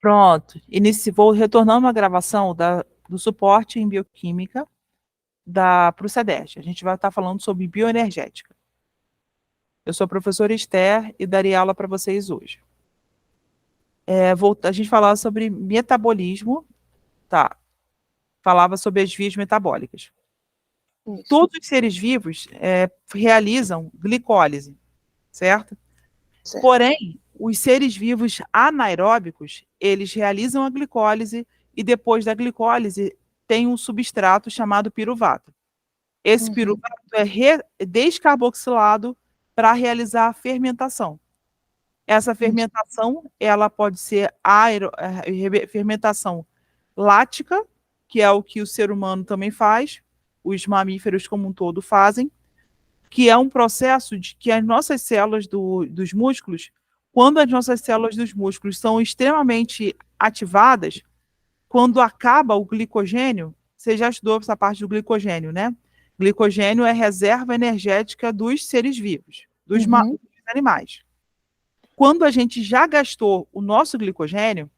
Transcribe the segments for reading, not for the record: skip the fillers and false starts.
Pronto. Vou retornando à gravação do suporte em bioquímica para o SEDEST. A gente vai estar falando sobre bioenergética. Eu sou a professora Esther e darei aula para vocês hoje. A gente falava sobre metabolismo, tá? Falava sobre as vias metabólicas. Isso. Todos os seres vivos realizam glicólise, certo? Certo. Porém, os seres vivos anaeróbicos, eles realizam a glicólise e depois da glicólise tem um substrato chamado piruvato. Esse piruvato é descarboxilado para realizar a fermentação. Essa fermentação, ela pode ser fermentação lática, que é o que o ser humano também faz, os mamíferos como um todo fazem, que é um processo de que as nossas células dos músculos, quando as nossas células dos músculos são extremamente ativadas, quando acaba o glicogênio, você já estudou essa parte do glicogênio, né? Glicogênio é reserva energética dos seres vivos, dos animais. Quando a gente já gastou o nosso glicogênio,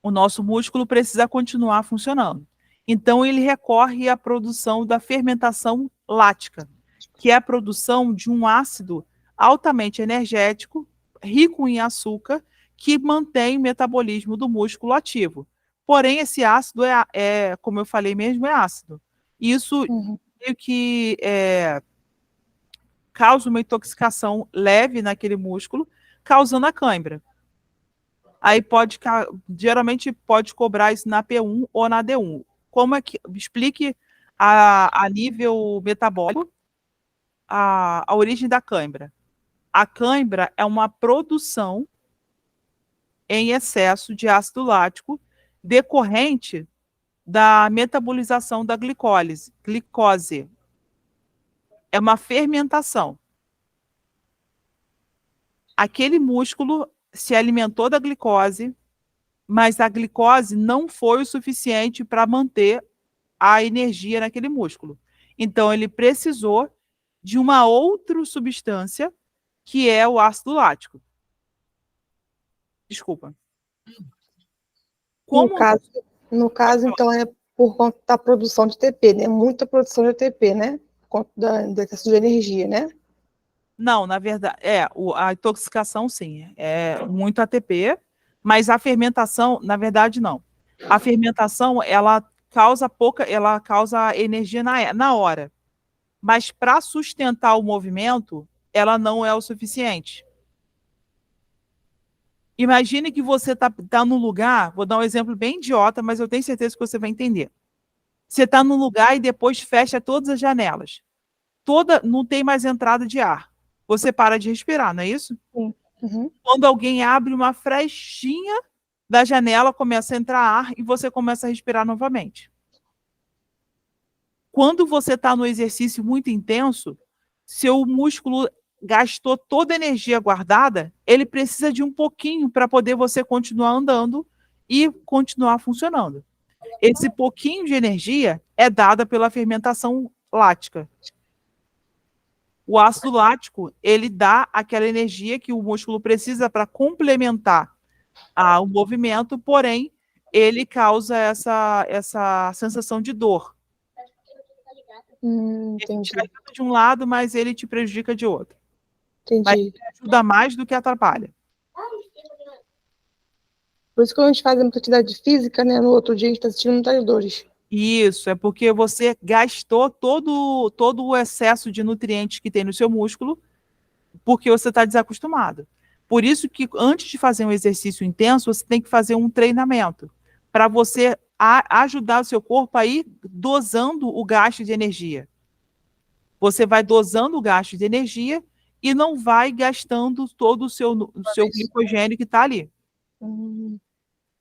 o nosso músculo precisa continuar funcionando. Então, ele recorre à produção da fermentação lática, que é a produção de um ácido altamente energético, rico em açúcar, que mantém o metabolismo do músculo ativo. Porém, esse ácido como eu falei mesmo, é ácido. Isso meio que causa uma intoxicação leve naquele músculo, causando a cãibra. Aí geralmente pode cobrar isso na P1 ou na D1. Como é que explique a nível metabólico a origem da cãibra? A cãibra é uma produção em excesso de ácido lático decorrente da metabolização da glicose. É uma fermentação. Aquele músculo se alimentou da glicose, mas a glicose não foi o suficiente para manter a energia naquele músculo. Então, ele precisou de uma outra substância, que é o ácido lático. Desculpa. No caso, então, é por conta da produção de ATP, né? Muita produção de ATP, né? Por conta do excesso de energia, né? Não, na verdade, a intoxicação, sim, é muito ATP, mas a fermentação, na verdade, não. A fermentação, ela causa energia na hora, mas para sustentar o movimento, ela não é o suficiente. Imagine que você tá num lugar, vou dar um exemplo bem idiota, mas eu tenho certeza que você vai entender. Você está num lugar e depois fecha todas as janelas. Não tem mais entrada de ar. Você para de respirar, não é isso? Sim. Quando alguém abre uma frestinha da janela, começa a entrar ar e você começa a respirar novamente. Quando você está no exercício muito intenso, seu músculo gastou toda a energia guardada, ele precisa de um pouquinho para poder você continuar andando e continuar funcionando. Esse pouquinho de energia é dada pela fermentação lática. O ácido lático, ele dá aquela energia que o músculo precisa para complementar o movimento, porém, ele causa essa sensação de dor. Ele te ajuda de um lado, mas ele te prejudica de outro. Entendi. Mas ele ajuda mais do que atrapalha. Por isso que quando a gente faz muita atividade física, né? No outro dia a gente está sentindo muitas dores. Isso, é porque você gastou todo o excesso de nutrientes que tem no seu músculo, porque você está desacostumado. Por isso que antes de fazer um exercício intenso, você tem que fazer um treinamento, para você ajudar o seu corpo a ir dosando o gasto de energia. Você vai dosando o gasto de energia e não vai gastando todo o seu glicogênio que está ali.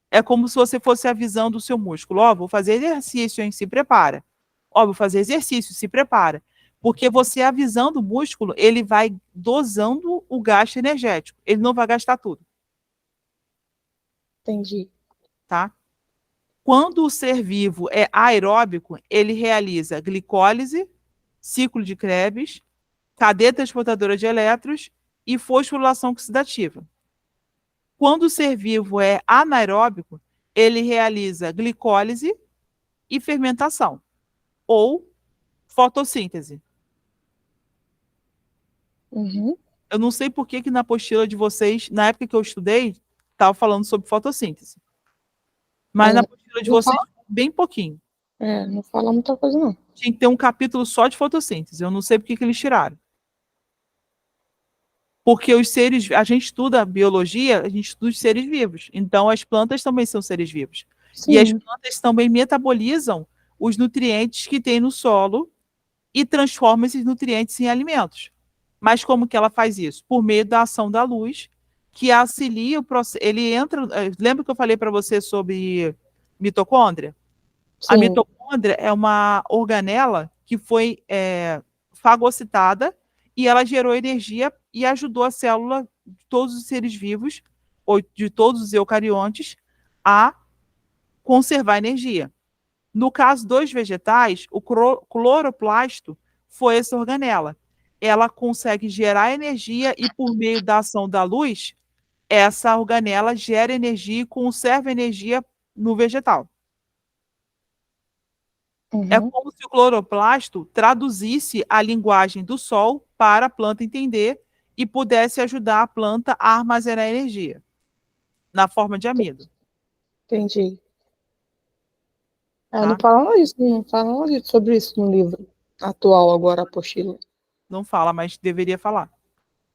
É como se você fosse avisando o seu músculo, vou fazer exercício, hein? Se prepara. Vou fazer exercício, se prepara. Porque você avisando o músculo, ele vai dosando o gasto energético. Ele não vai gastar tudo. Entendi. Tá? Quando o ser vivo é aeróbico, ele realiza glicólise, ciclo de Krebs, cadeia transportadora de elétrons e fosforilação oxidativa. Quando o ser vivo é anaeróbico, ele realiza glicólise e fermentação, ou fotossíntese. Uhum. Eu não sei por que na apostila de vocês, na época que eu estudei, estava falando sobre fotossíntese. Mas na apostila de Não vocês, fala, bem pouquinho. não fala muita coisa, não. Tinha que ter um capítulo só de fotossíntese. Eu não sei por que eles tiraram. Porque os seres, a gente estuda biologia, a gente estuda os seres vivos. Então, as plantas também são seres vivos. E as Sim. plantas também metabolizam os nutrientes que tem no solo e transformam esses nutrientes em alimentos. Mas como que ela faz isso? Por meio da ação da luz, que auxilia o processo. Ele entra. Lembra que eu falei para você sobre mitocôndria? A Sim. mitocôndria é uma organela que foi fagocitada e ela gerou energia e ajudou a célula de todos os seres vivos, ou de todos os eucariontes, a conservar energia. No caso dos vegetais, o cloroplasto foi essa organela. Ela consegue gerar energia e, por meio da ação da luz, essa organela gera energia e conserva energia no vegetal. É Uhum. como se o cloroplasto traduzisse a linguagem do sol para a planta entender e pudesse ajudar a planta a armazenar energia na forma de amido. Entendi. Não Tá? fala isso, não fala sobre isso no livro atual, agora, a apostila. Não fala, mas deveria falar.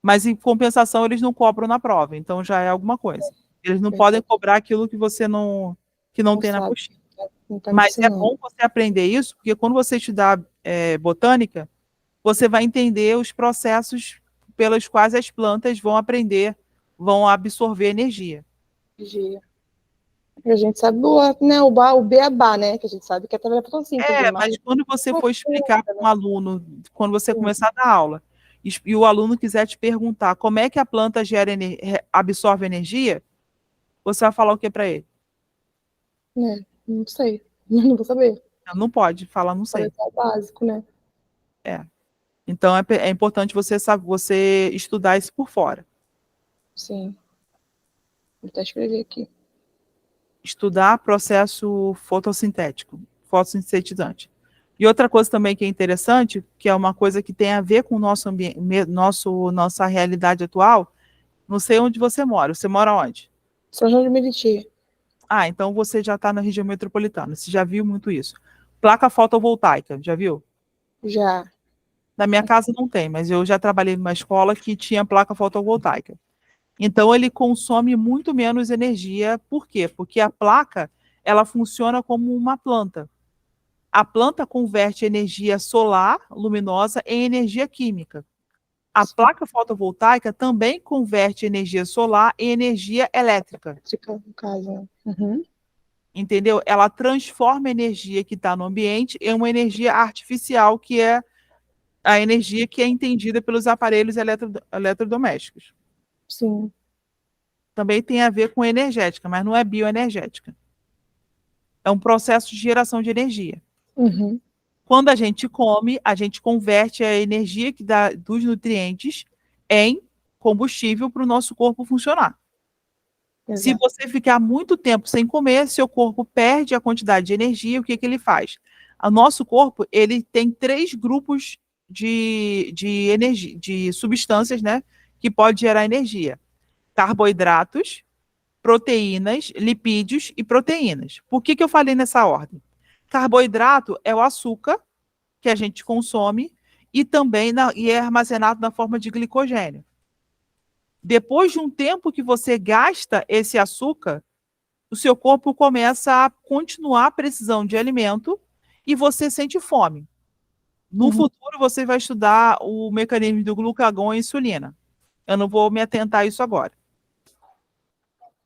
Mas, em compensação, eles não cobram na prova, então já é alguma coisa. Eles não podem cobrar aquilo que você não Não tem na sabe, apostila. não tá me Mas é ensinando. bom você aprender isso, porque quando você estudar botânica, você vai entender os processos pelos quais as plantas vão aprender, vão absorver energia. Energia. E a gente sabe o beabá, né? Que a gente sabe que é através da fotossíntese, Mas mas quando você for explicar para né? um aluno, quando você começar a dar aula, e o aluno quiser te perguntar como é que a planta absorve energia, você vai falar o que para ele? Não sei, não vou saber. Não pode falar, não sei. Parece o básico, né? Então é importante você estudar isso por fora. Sim. Vou até escrever aqui. Estudar processo fotossintetizante. E outra coisa também que é interessante, que é uma coisa que tem a ver com o nosso ambiente, nossa realidade atual, não sei onde você mora. Você mora onde? São João de Meriti. Então você já está na região metropolitana. Você já viu muito isso. Placa fotovoltaica, já viu? Já. Na minha casa não tem, mas eu já trabalhei numa escola que tinha placa fotovoltaica. Então ele consome muito menos energia. Por quê? Porque a placa, ela funciona como uma planta. A planta converte energia solar luminosa em energia química. A placa fotovoltaica também converte energia solar em energia elétrica. No caso, né? Uhum. Entendeu? Ela transforma a energia que está no ambiente em uma energia artificial, que é a energia que é entendida pelos aparelhos eletrodomésticos. Sim. Também tem a ver com energética, mas não é bioenergética. É um processo de geração de energia. Uhum. Quando a gente come, a gente converte a energia que dá dos nutrientes em combustível para o nosso corpo funcionar. Exato. Se você ficar muito tempo sem comer, seu corpo perde a quantidade de energia. O que ele faz? O nosso corpo ele tem 3 grupos de energia, de substâncias, né, que pode gerar energia: carboidratos, proteínas, lipídios e proteínas. Por que eu falei nessa ordem? Carboidrato é o açúcar que a gente consome e também é armazenado na forma de glicogênio. Depois de um tempo que você gasta esse açúcar, o seu corpo começa a continuar precisando de alimento e você sente fome. No futuro, você vai estudar o mecanismo do glucagon e insulina. Eu não vou me atentar a isso agora.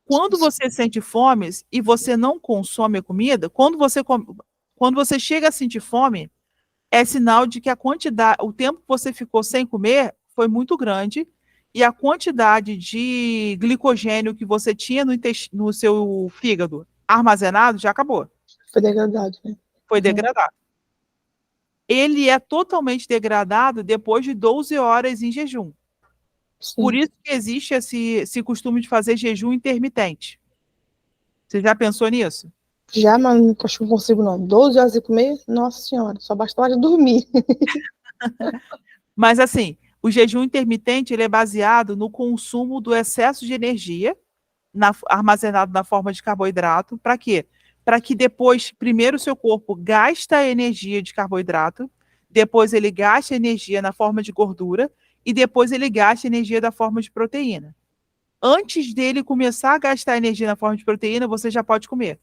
Quando você sente fome e você não consome a comida, quando você chega a sentir fome, é sinal de que o tempo que você ficou sem comer foi muito grande e a quantidade de glicogênio que você tinha no seu fígado armazenado já acabou. Foi degradado, né? Foi degradado. Ele é totalmente degradado depois de 12 horas em jejum. Por Sim. isso que existe esse costume de fazer jejum intermitente. Você já pensou nisso? Já, mas acho que não consigo, não. 12 horas e comer? Nossa Senhora, só basta hora de dormir. Mas assim, o jejum intermitente ele é baseado no consumo do excesso de energia armazenado na forma de carboidrato. Para quê? Para que depois, primeiro, o seu corpo gasta a energia de carboidrato, depois ele gasta energia na forma de gordura e depois ele gasta energia da forma de proteína. Antes dele começar a gastar energia na forma de proteína, você já pode comer.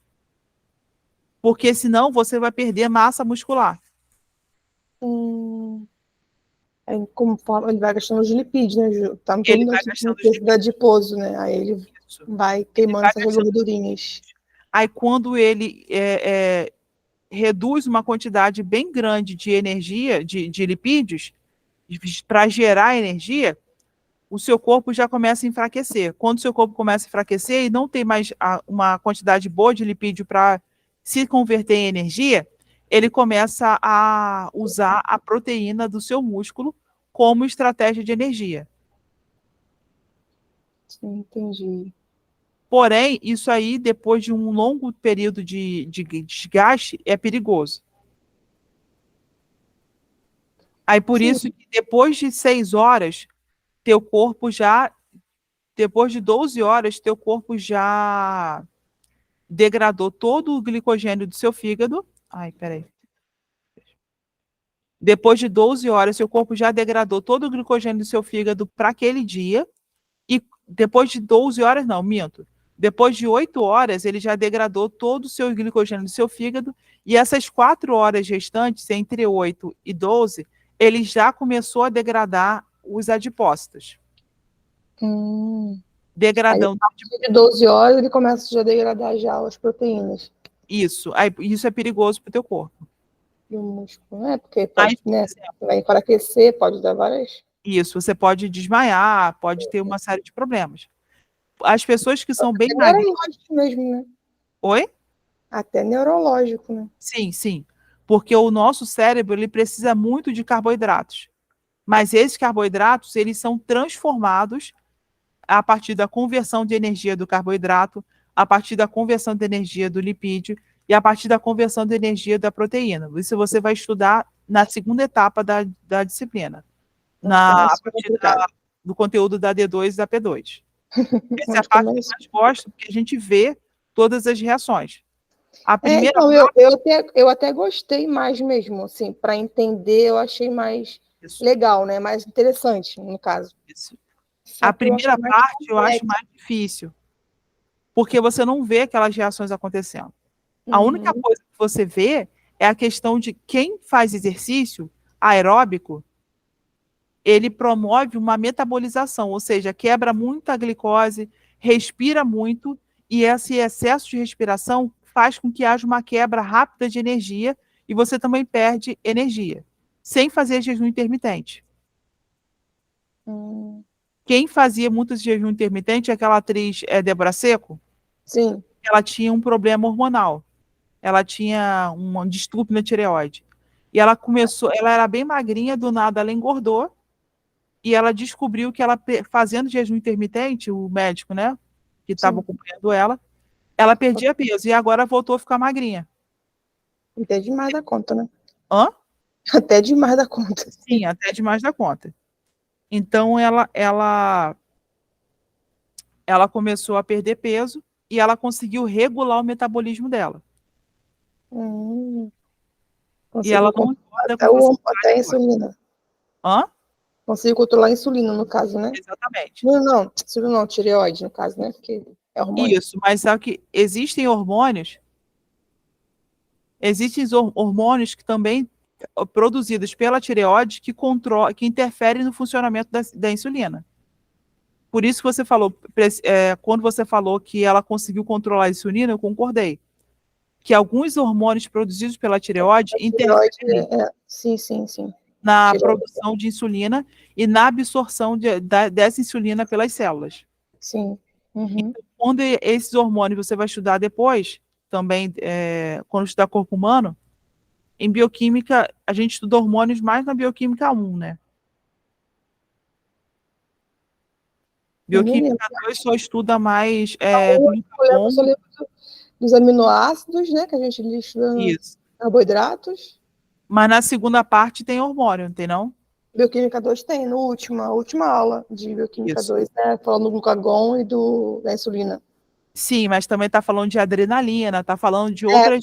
Porque senão você vai perder massa muscular. Hum, aí, como forma, ele vai gastando os lipídios, né? Tá no todo Ele vai gastando os necessidade de adiposo, né? Aí ele lipídios. vai Ele queimando vai essas gastando. gordurinhas. Aí quando ele reduz uma quantidade bem grande de energia, de lipídios, para gerar energia, o seu corpo já começa a enfraquecer. Quando o seu corpo começa a enfraquecer e não tem mais uma quantidade boa de lipídio para se converter em energia, ele começa a usar a proteína do seu músculo como estratégia de energia. Sim, entendi. Porém, isso aí, depois de um longo período de desgaste, é perigoso. Aí, por Sim. isso que depois de 6 horas, teu corpo já, depois de 12 horas, teu corpo já degradou todo o glicogênio do seu fígado. Ai, peraí. Depois de 12 horas, seu corpo já degradou todo o glicogênio do seu fígado para aquele dia. E depois de 12 horas, não, minto. Depois de 8 horas, ele já degradou todo o seu glicogênio do seu fígado. E essas 4 horas restantes, entre 8 e 12, ele já começou a degradar os adipócitos. Aí, a Degradando partir de 12 horas, ele começa já a degradar já as proteínas isso. Aí, isso é perigoso para o teu corpo. do músculo, né? Porque Aí, pode, por né? exemplo, Vai enfraquecer, pode dar várias. isso, você pode desmaiar, pode ter uma série de problemas. As pessoas que são bem É magras. neurológico mesmo, né? Oi? Até neurológico, né? Sim, sim. Porque o nosso cérebro ele precisa muito de carboidratos. Mas esses carboidratos, eles são transformados a partir da conversão de energia do carboidrato, a partir da conversão de energia do lipídio e a partir da conversão de energia da proteína. Isso você vai estudar na segunda etapa da disciplina, Começa a a partir complicado. do conteúdo da D2 e da P2. Essa é a Onde parte que eu começa? mais gosto, porque a gente vê todas as reações. A É, primeira então, parte, eu até gostei mais mesmo, assim, para entender, eu achei mais isso, legal, né? Mais interessante, no caso. isso. Só A que eu primeira achei mais parte eu acho complexo. mais difícil, porque você não vê aquelas reações acontecendo. A única Uhum. coisa que você vê é a questão de quem faz exercício aeróbico, ele promove uma metabolização, ou seja, quebra muita glicose, respira muito, e esse excesso de respiração faz com que haja uma quebra rápida de energia e você também perde energia, sem fazer jejum intermitente. Hum. Quem fazia muito jejum intermitente é aquela atriz Débora Seco, Sim. ela tinha um problema hormonal. Ela tinha um distúrbio na tireoide. E ela começou, ela era bem magrinha, do nada ela engordou, e ela descobriu que ela, fazendo jejum intermitente, o médico, né, que estava Sim. acompanhando ela perdia peso, e agora voltou a ficar magrinha. Até demais da conta, né? Hã? Até demais da conta. Sim, até demais da conta. Então ela começou a perder peso e ela conseguiu regular o metabolismo dela. Hum. E ela Conseguiu não controlar engorda até, como você faz até a agora. insulina. Hã? Conseguiu controlar a insulina, no caso, né? Exatamente. Não, não, insulina não, tireoide, no caso, né? Porque é hormônio. Isso, mas sabe que existem hormônios que também produzidos pela tireoide que interferem no funcionamento da insulina. Por isso que você falou, quando você falou que ela conseguiu controlar a insulina, eu concordei. Que alguns hormônios produzidos pela tireoide A tireoide, interferem sim, sim, sim. na Tireoide, produção de insulina e na absorção dessa insulina pelas células. sim. Uhum. Quando esses hormônios você vai estudar depois, também, quando estudar corpo humano, em bioquímica, a gente estuda hormônios mais na bioquímica 1, né? Bioquímica 2 só estuda mais Eu só lembro dos aminoácidos, né? Que a gente estuda isso. carboidratos. Mas na segunda parte tem hormônio, não tem não? Bioquímica 2 tem, no última aula de Bioquímica Isso. 2, né? Falando do glucagon e da insulina. Sim, mas também está falando de adrenalina, está falando de outras.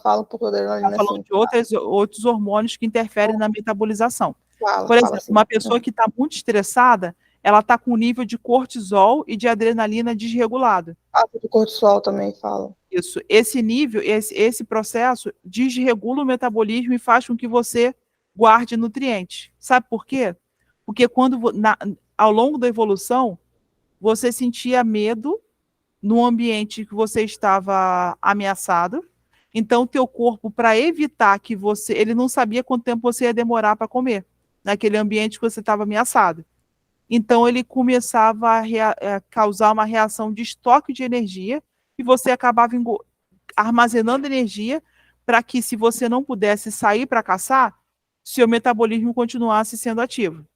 Fala um pouco da adrenalina, Está falando assim. de outros hormônios que interferem na metabolização. Por Fala exemplo, assim. uma pessoa que está muito estressada, ela está com o nível de cortisol e de adrenalina desregulado. Do cortisol também fala. Isso. Esse nível, esse processo desregula o metabolismo e faz com que você guarde nutrientes. Sabe por quê? Porque ao longo da evolução, você sentia medo no ambiente que você estava ameaçado. Então, o teu corpo, para evitar que ele não sabia quanto tempo você ia demorar para comer, naquele ambiente que você estava ameaçado. Então, ele começava a causar uma reação de estoque de energia e você acabava armazenando energia para que, se você não pudesse sair para caçar, seu metabolismo continuasse sendo ativo.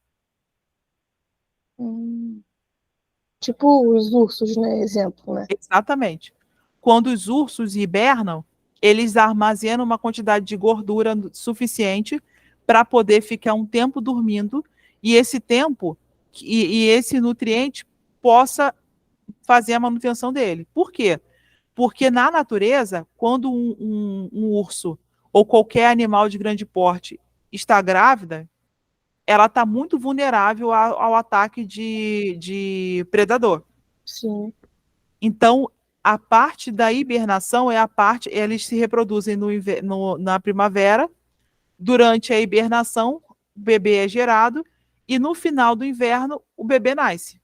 Tipo os ursos, né? Exemplo, né? Exatamente. Quando os ursos hibernam, eles armazenam uma quantidade de gordura suficiente para poder ficar um tempo dormindo e esse tempo e esse nutriente possa fazer a manutenção dele. Por quê? Porque na natureza, quando um urso ou qualquer animal de grande porte está grávida, ela está muito vulnerável ao ataque de predador. Sim. Então, a parte da hibernação é a parte, eles se reproduzem na primavera, durante a hibernação, o bebê é gerado, e no final do inverno, o bebê nasce.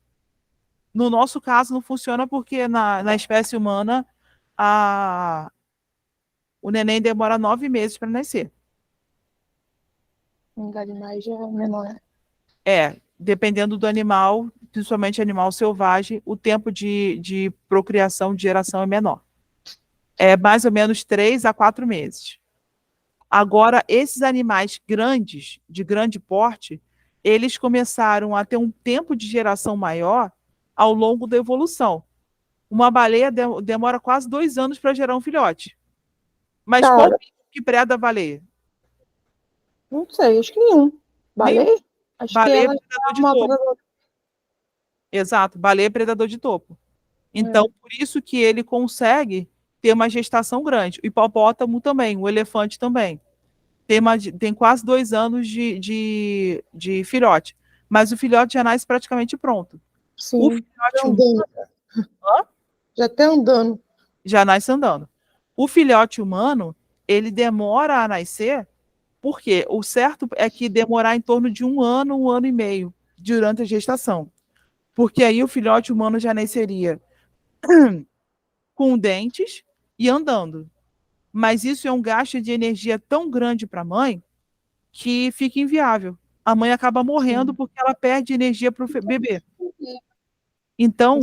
No nosso caso, não funciona porque na espécie humana, o neném demora 9 meses para nascer. Em animais já é menor. Dependendo do animal, principalmente animal selvagem, o tempo de procriação, de geração é menor. É mais ou menos 3 a 4 meses. Agora, esses animais grandes, de grande porte, eles começaram a ter um tempo de geração maior ao longo da evolução. Uma baleia demora quase 2 anos para gerar um filhote. Mas qual bicho que preda a baleia? Não sei, acho que nenhum. Baleia? Acho Baleia que é predador de topo. Exato, baleia é predador de topo. Então, por isso que ele consegue ter uma gestação grande. O hipopótamo também, o elefante também. Tem quase 2 anos de filhote. Mas o filhote já nasce praticamente pronto. Sim, o filhote humano, já está andando. Já nasce andando. O filhote humano, ele demora a nascer, porque o certo é que demorar em torno de 1 ano e meio, durante a gestação. Porque aí o filhote humano já nasceria com dentes e andando. Mas isso é um gasto de energia tão grande para a mãe que fica inviável. A mãe acaba morrendo porque ela perde energia para o bebê. Então,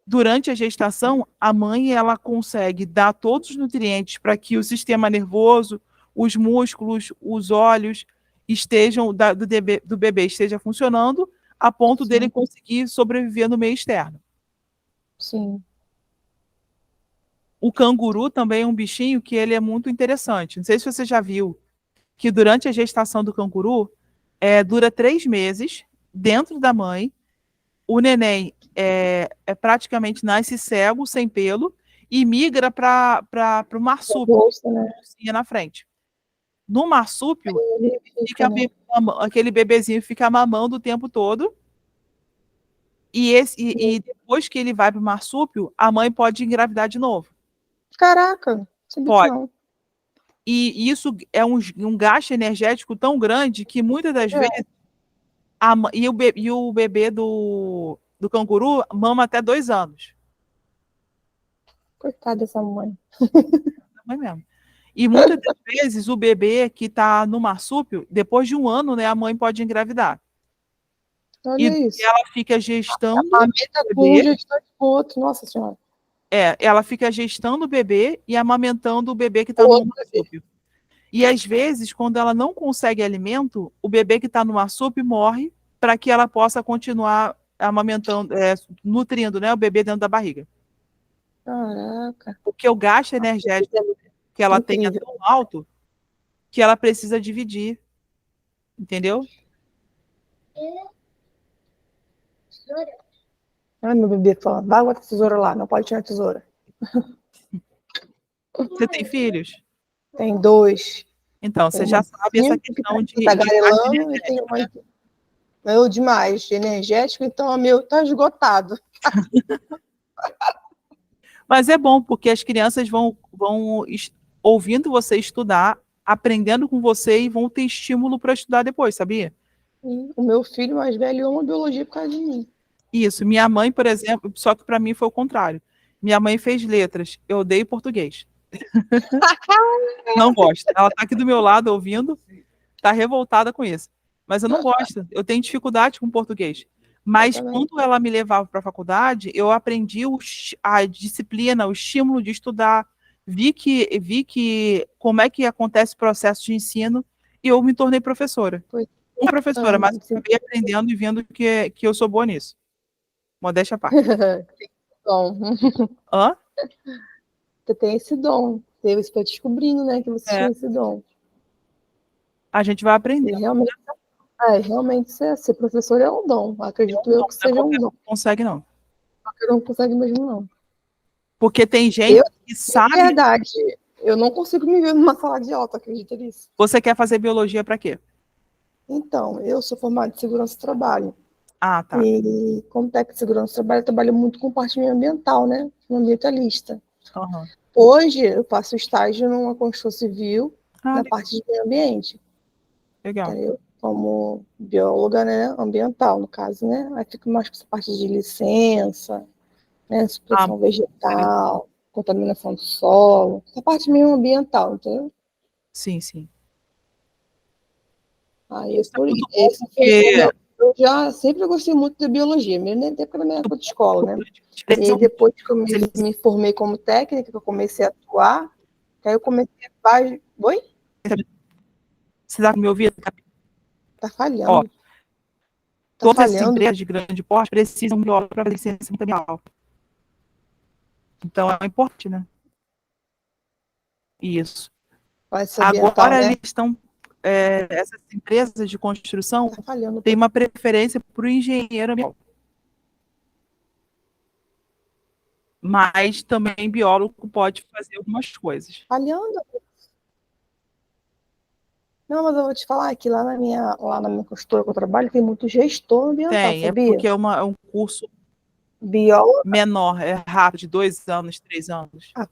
durante a gestação, a mãe ela consegue dar todos os nutrientes para que o sistema nervoso, os músculos, os olhos do bebê esteja funcionando a ponto dele conseguir sobreviver no meio externo. Sim. O canguru também é um bichinho que ele é muito interessante. Não sei se você já viu que durante a gestação do canguru dura 3 meses dentro da mãe. O neném praticamente nasce cego, sem pelo, e migra para o marsúpio, né? Na frente. No marsúpio, aquele bebezinho fica mamando o tempo todo. E depois que ele vai para o marsúpio, a mãe pode engravidar de novo. Caraca, pode. E isso é um gasto energético tão grande que muitas das vezes o bebê do canguru mama até 2 anos. Coitada dessa mãe. Mãe mesmo. E muitas das vezes o bebê que está no marsúpio, depois de 1 ano, né, a mãe pode engravidar. Olha isso. Ela fica gestando o bebê. Nossa Senhora. Ela fica gestando o bebê e amamentando o bebê que está no marsúpio. E às vezes, quando ela não consegue alimento, o bebê que está no marsúpio morre para que ela possa continuar amamentando, nutrindo, né, o bebê dentro da barriga. Caraca, Porque o gasto energético que ela tem é incrível. tão alto que ela precisa dividir, entendeu? Ai, meu bebê fala, vai botar a tesoura lá, não pode tirar a tesoura. Você tem filhos? Tem 2. Então, Tem você uma já de sabe essa 5 que questão tá de gasto tagarelando e tem energético, uma né? meu demais de energético, então o meu tá esgotado. Mas é bom, porque as crianças vão ouvindo você estudar, aprendendo com você e vão ter estímulo para estudar depois, sabia? E o meu filho mais velho ama biologia por causa de mim. Isso. Minha mãe, por exemplo, só que para mim foi o contrário. Minha mãe fez letras, eu odeio português. Não gosto. Ela está aqui do meu lado ouvindo, está revoltada com isso. Mas eu não gosto, eu tenho dificuldade com português. Eu Mas também. quando ela me levava para a faculdade, eu aprendi a disciplina, o estímulo de estudar, vi que como é que acontece o processo de ensino e eu me tornei professora. Foi. Não professora, mas Sim. acabei aprendendo e vendo que eu sou boa nisso. Modéstia à parte. Bom, Hã? você tem esse dom. Você foi descobrindo, né, que você É, tinha esse dom. a gente vai E aprendendo. realmente ser professor é um dom. Acredito eu Não, que não é seja um qualquer um dom. que consegue, não. Qualquer um consegue mesmo, não. Porque tem gente Eu, que de sabe. verdade, eu não consigo me ver numa sala de aula, acredita nisso? Você quer fazer biologia para quê? Então, eu sou formada em segurança do trabalho. Ah, tá. E como técnico de segurança do trabalho, eu trabalho muito com parte ambiental, né? Como ambientalista. Aham. Hoje, eu faço estágio numa construção civil Ah, na parte de meio ambiente, legal. entendeu? Como bióloga, né? Ambiental, no caso, né? Aí fico mais com essa parte de licença, né? Ah, Supressão vegetal, contaminação do solo, essa parte meio ambiental, entendeu? sim, sim. Aí, Isso é muito bom esse foi o porque meu. Eu já sempre gostei muito de biologia, mesmo na época da minha época de escola, né? E aí, precisam. depois que eu me formei como técnica, que eu comecei a atuar, aí eu comecei a fazer. Oi? Você está me ouvindo? Tá Ó, falhando. Tá todas essas falhando. empresas de grande porte precisam de biólogo para fazer ciência ambiental. Então é importante, né? Isso. Vai ser ambiental, Agora né? eles estão, essas empresas de construção Tá falhando. têm uma preferência para o engenheiro ambiental. Mas também biólogo pode fazer algumas coisas. Falhando. Não, mas eu vou te falar que lá na minha consultora que eu trabalho tem muito gestor ambiental, Tem, é sabia? porque é um curso Biólogo, menor, é rápido, de 2 anos, 3 anos. a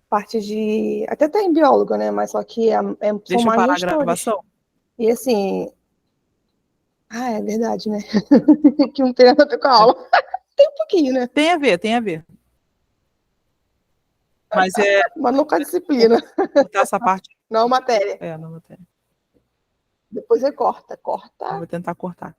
parte de. Até tem biólogo, né? Mas só que são Deixa eu mais parar a gestores. gravação. E assim. Ah, é verdade, né? Que não tem nada a ver com a É. aula. Tem um pouquinho, né? Tem a ver, tem a ver. Mas Mas não com a vou disciplina, cortar essa parte. não a matéria. Não vou ter. Depois você corta. Eu vou tentar cortar.